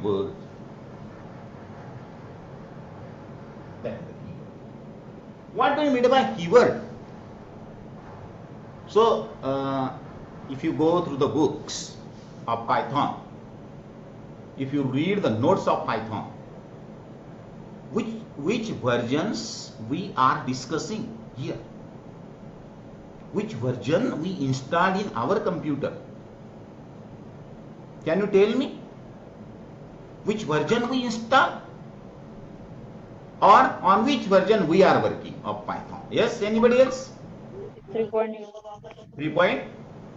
keyword. That is the keyword. What do you mean by keyword? So, if you go through the books of Python, if you read the notes of Python, which versions we are discussing here, which version we installed in our computer, can you tell me which version we install, or on which version we are working of Python? Yes, anybody else? 3.8.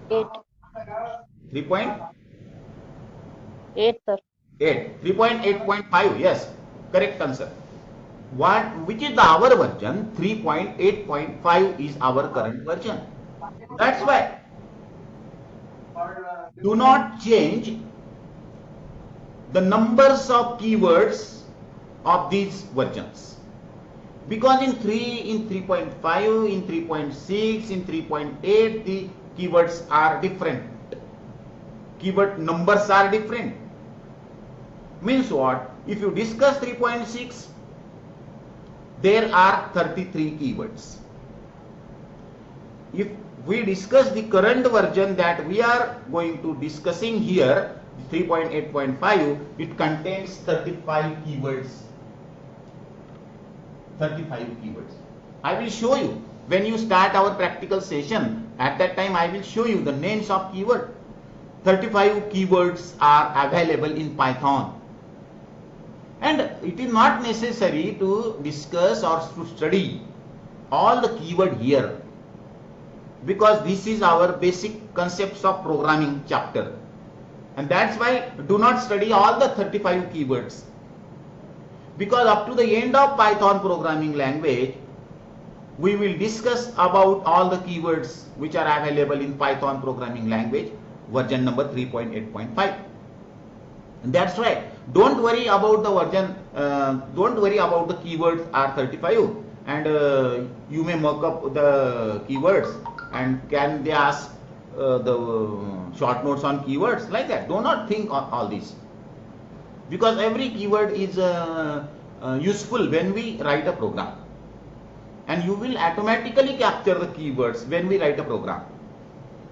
3.8. 8, sir. 3.8.5. Yes, correct answer. Which is the our version? 3.8.5 is our current version. That's why do not change the numbers of keywords of these versions, because in 3.5, in 3.6, in 3.8 the keywords are different, keyword numbers are different. Means what? If you discuss 3.6, there are 33 keywords. If we discuss the current version that we are going to discussing here, 3.8.5, it contains 35 keywords. 35 keywords. I will show you when you start our practical session. At that time I will show you the names of keyword. 35 keywords are available in Python, and it is not necessary to discuss or to study all the keyword here, because this is our basic concepts of programming chapter, and that's why do not study all the 35 keywords, because up to the end of Python programming language we will discuss about all the keywords which are available in Python programming language version number 3.8.5. and that's why don't worry about the version, don't worry about the keywords are 35, and you may mock up the keywords and can they ask the short notes on keywords, like that. Do not think on all this, because every keyword is useful when we write a program, and you will automatically capture the keywords when we write a program,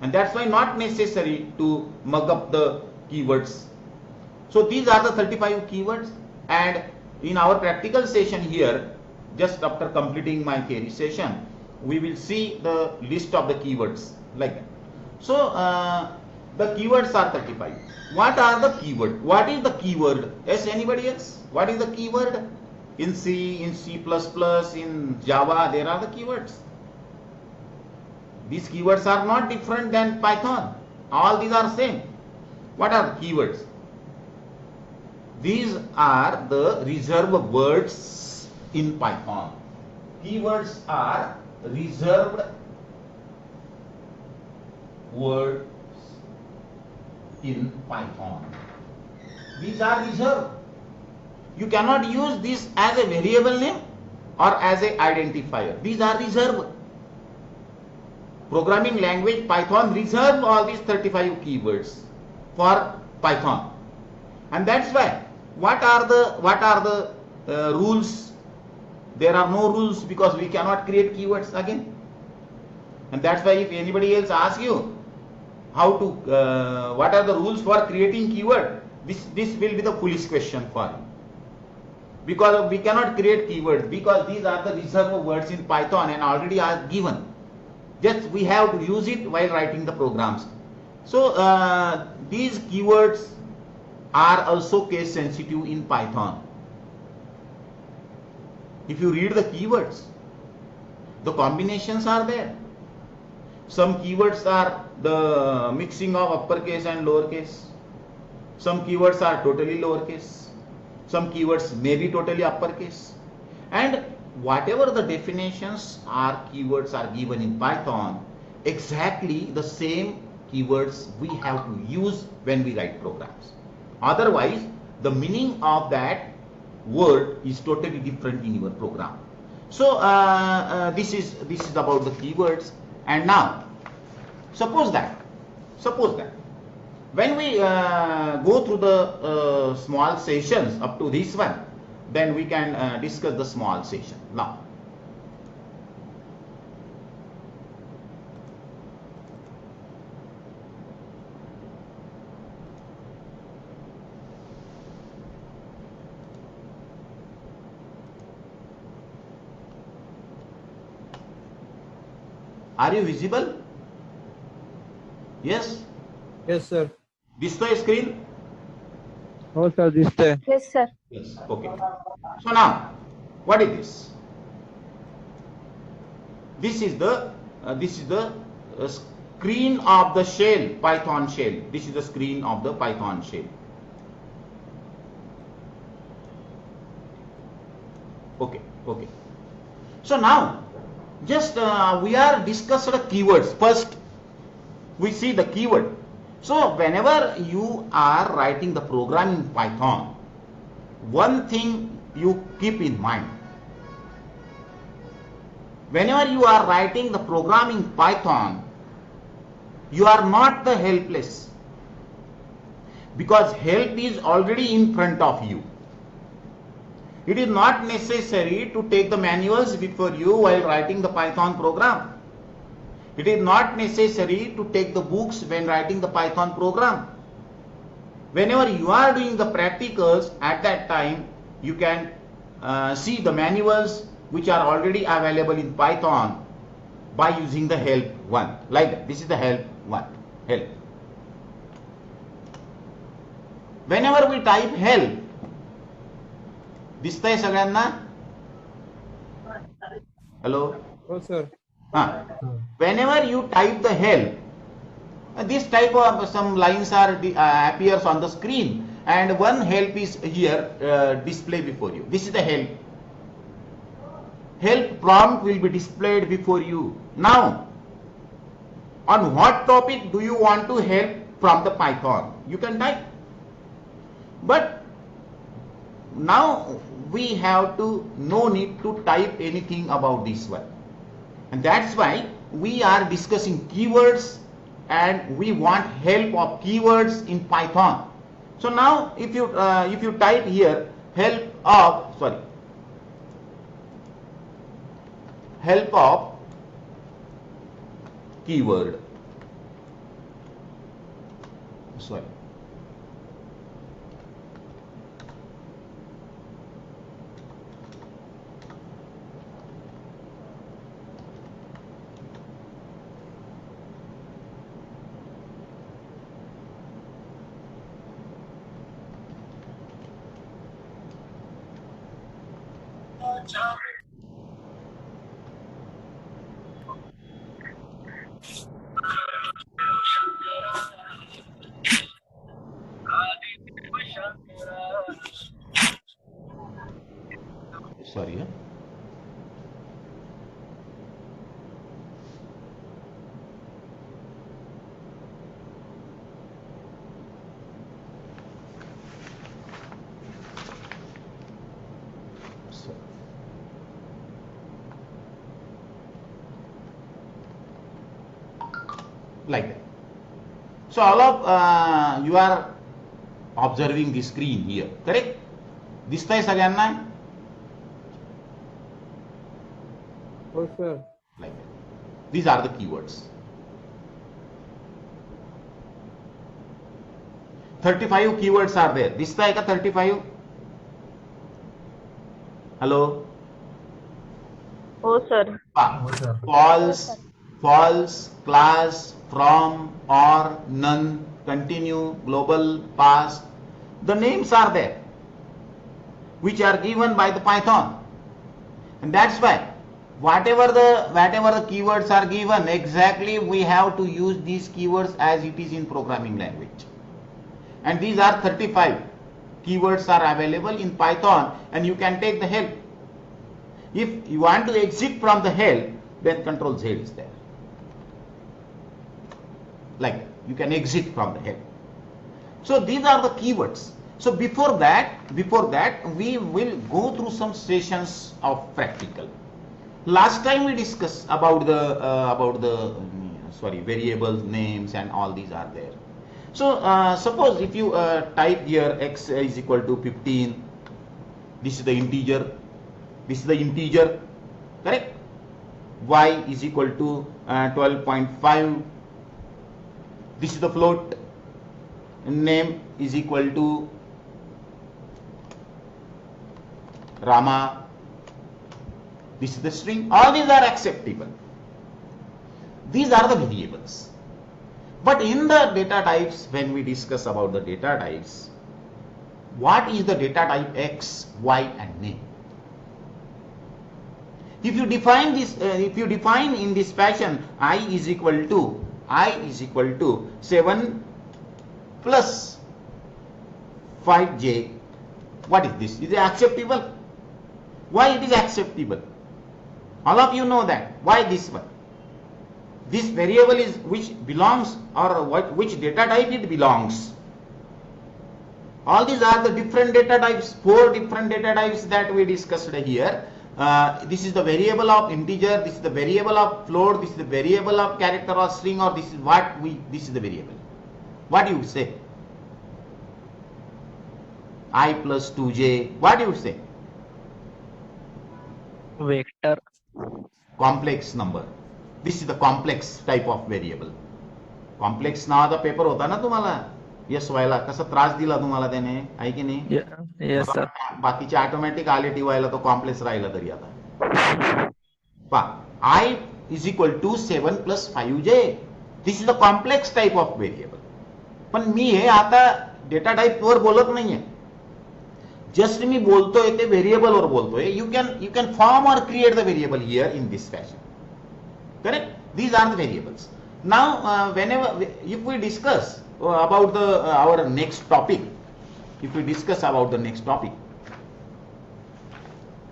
and that's why not necessary to mug up the keywords. So these are the 35 keywords, and in our practical session here, just after completing my theory session, we will see the list of the keywords like that. So the keywords are 35. What are the keyword? What is the keyword? Yes, anybody else? What is the keyword? In C, in C++, in Java, there are the keywords. These keywords are not different than Python. All these are same. What are the keywords? These are the reserved words in Python. Keywords are reserved words in Python. These are reserved. You cannot use this as a variable name or as a identifier. These are reserved. Programming language Python reserve all these 35 keywords for Python, and that's why what are the rules? There are no rules, because we cannot create keywords again, and that's why if anybody else asks you how to what are the rules for creating keyword, this will be the foolish question for you, because we cannot create keywords, because these are the reserved words in Python and already are given. Just we have to use it while writing the programs. So these keywords are also case sensitive in Python. If you read the keywords, the combinations are there. Some keywords are the mixing of uppercase and lowercase. Some keywords are totally lowercase. Some keywords may be totally uppercase. And whatever the definitions are, keywords are given in Python, exactly the same keywords we have to use when we write programs. Otherwise, the meaning of that word is totally different in your program. So this is about the keywords. And now suppose that When we go through the small sessions up to this one, then we can discuss the small session. Now, are you visible? Yes? Yes, sir. Display screen? Oh, sir, this day. Yes, sir. Yes. Okay. So now, what is this? This is the screen of the shell, Python shell. This is the screen of the Python shell. Okay. Okay. So now, just we are discussed the keywords. First, we see the keyword. So whenever you are writing the program in Python, one thing you keep in mind. Whenever you are writing the program in Python, you are not the helpless, because help is already in front of you. It is not necessary to take the manuals before you while writing the Python program. It is not necessary to take the books when writing the Python program. Whenever you are doing the practicals, at that time you can see the manuals which are already available in Python by using the help one. Like that. This is the help one. Help. Whenever we type help, दिसतंय सगळ्यांना? Hello? Oh, sir. Whenever you type the help, this type of some lines are appears on the screen, and one help is here display before you. This is the help. Help prompt will be displayed before you. Now, on what topic do you want to help from the Python? You can type. But now we have to no need to type anything about this one. And that's why we are discussing keywords, and we want help of keywords in Python. So now if you type here help of keyword, sorry. Like that. So all of you are observing the screen here, correct? दिसतंय सगळ्यांना? Oh, sir. Like that. These are the keywords. 35 keywords are there. दिसतंय का 35? Hello? Oh, sir. False, false, class, from, or, none, continue, global, past. The names are there, which are given by the Python. And that's why whatever the keywords are given, exactly we have to use these keywords as it is in programming language. And these are 35 keywords are available in Python, and you can take the help. If you want to exit from the help, then Control Z is there. Like that. You can exit from the help. So these are the keywords. So before that we will go through some sessions of practical. Last time we discussed about the variables names and all these are there. So suppose if you type here x is equal to 15, this is the integer, correct? Y is equal to 12.5, this is the float, name is equal to Rama, this is the string. All these are acceptable. These are the variables. But in the data types, when we discuss about the data types, what is the data type x, y and name? If you define this, if you define in this fashion, I is equal to 7 plus 5j, what is this? Is it acceptable? Why it is acceptable? All of you know that. Why this one? This variable is which belongs, or which data type it belongs. All these are the different data types, 4 different data types that we discussed here. This is the variable of integer, this is the variable of float, this is the variable of character or string, or this is the variable. What do you say? I plus 2j, what do you say? Vector. Complex number. This is the complex type of variable. Complex नावाचा paper होता ना तुम्हाला yes व्हायला, कसा त्रास दिला तुम्हाला त्याने, आहे की नाही? Yes, sir. बाकीचे ऑटोमॅटिक आले टी तो कॉम्प्लेक्स राहिला तरी आता पहा, I is equal to 7 plus 5j. This is the complex type of variable. पण मी हे आता डेटा टाइप वर बोलत नाहीये, जस्ट मी बोलतोय ते व्हेरिएबल वर बोलतोय. यू कॅन फॉर्म और create the variable here in this fashion. Correct? These are the variables. Now, whenever if we discuss about our next topic,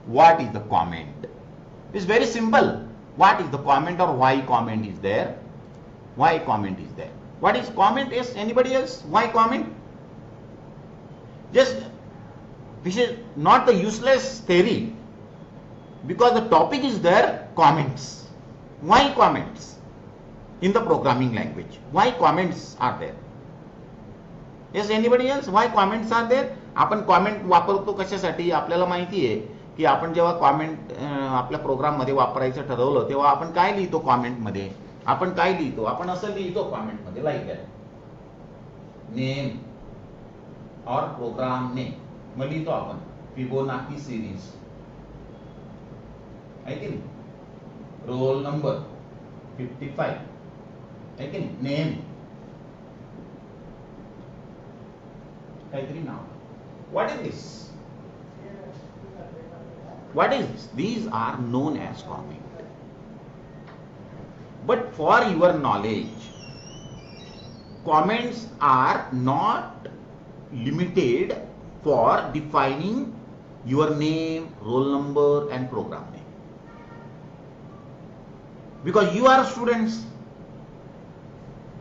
what is the comment? It's very simple. What is the comment, or why comment is there? Why comment is there? What is comment? Is anybody else? Why comment? Just this is not the useless theory, because the topic is there. Comments. Why comments in the programming language? Why comments are there? Yes, anybody else? Why comments are there? आपण comment वापरतो कशासाठी? आपल्याला माहिती आहे की आपण जेव्हा comment आपल्या प्रोग्राम मध्ये वापरायचं ठरवलं तेव्हा आपण काय लिहितो कॉमेंट मध्ये? आपण काय लिहितो? आपण असं लिहितो कॉमेंट मध्ये, लाईक नेम और प्रोग्राम नेम. मग लिहितो आपण फिबोनाची सिरीज, आहे की नाही? रोल नंबर 55, है कि नहीं? नेम काहीतरी नाव. What is this? What is this? These are known as comment. But for your knowledge, comments are not limited for defining your name, roll number and program name. Because you are students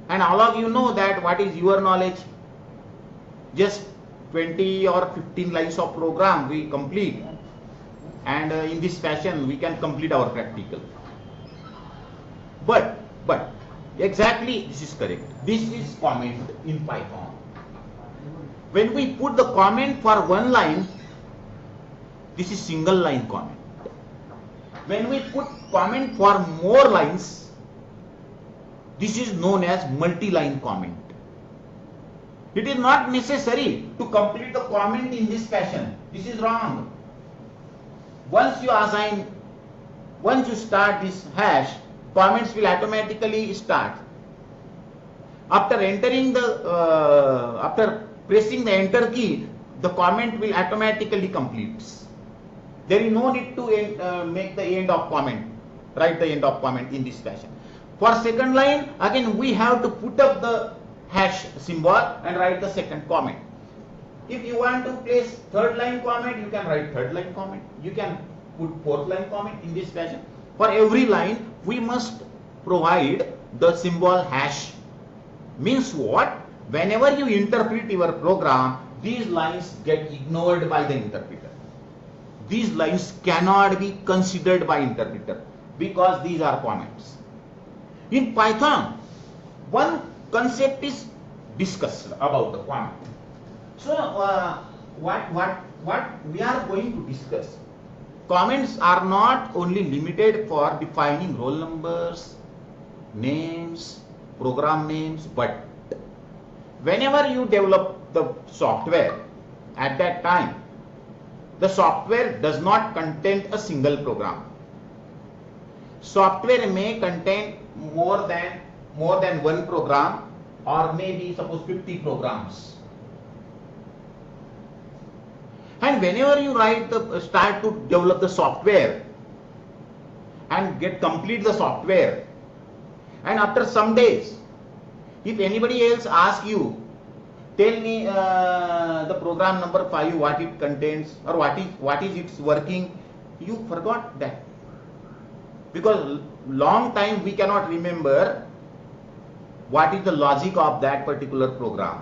and all of you know that what is your knowledge. Just 20 or 15 lines of program we complete, and in this fashion we can complete our practical. But exactly this is correct. This is comment in Python. When we put the comment for one line, this is single line comment. When we put comment for more lines, this is known as multi-line comment. It is not necessary to complete the comment in this fashion. This is wrong. Once you start this hash, comments will automatically start. After pressing the enter key, the comment will automatically complete. There is no need to make the end of comment, write the end of comment in this fashion. For second line, again we have to put up the hash symbol and write the second comment. If you want to place third line comment, you can write third line comment. You can put fourth line comment in this fashion. For every line, we must provide the symbol hash. Means what? Whenever you interpret your program, these lines get ignored by the interpreter. These lines cannot be considered by interpreter because these are comments. In Python, one concept is discussed about the comment. So what we are going to discuss, comments are not only limited for defining roll numbers, names, program names, but whenever you develop the software, at that time the software does not contain a single program. Software may contain more than one program, or maybe suppose 50 programs. And whenever you start to develop the software and complete the software, and after some days, if anybody else asks you, tell me the program number 5, what it contains, or what is its working, you forgot that. Because long time we cannot remember what is the logic of that particular program.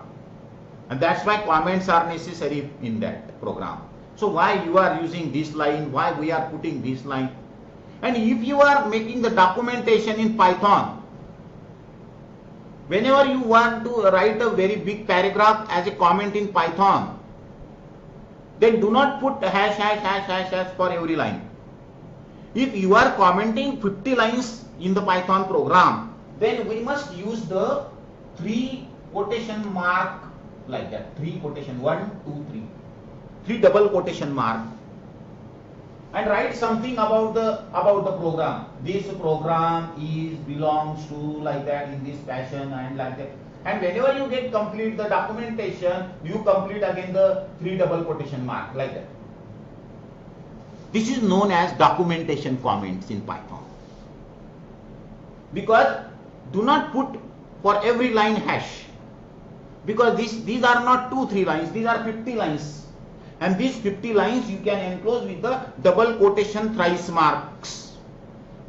And that's why comments are necessary in that program. So why you are using this line, why we are putting this line. And if you are making the documentation in Python, whenever you want to write a very big paragraph as a comment in Python, then do not put hash for every line. If you are commenting 50 lines in the Python program, then we must use the 3 quotation mark, like that, 3 quotation, 1, 2, 3, 3 double quotation mark, and write something about the program. This program belongs to, like that, in this fashion, and like that. And whenever you get complete the documentation, you complete again the 3 double quotation mark, like that. This is known as documentation comments in Python. Because do not put for every line hash, because these are not 2-3 lines, these are 50 lines, and these 50 lines you can enclose with the double quotation thrice marks,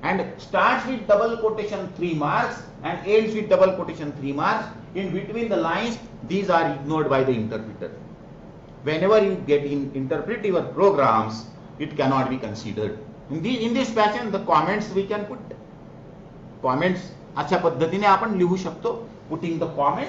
and starts with double quotation 3 marks and ends with double quotation 3 marks. In between the lines, these are ignored by the interpreter. Whenever you interpret your programs, it cannot be considered. In this fashion, the comments we can put. Comments अशा पद्धतीने आपण लिहू शकतो, putting the comment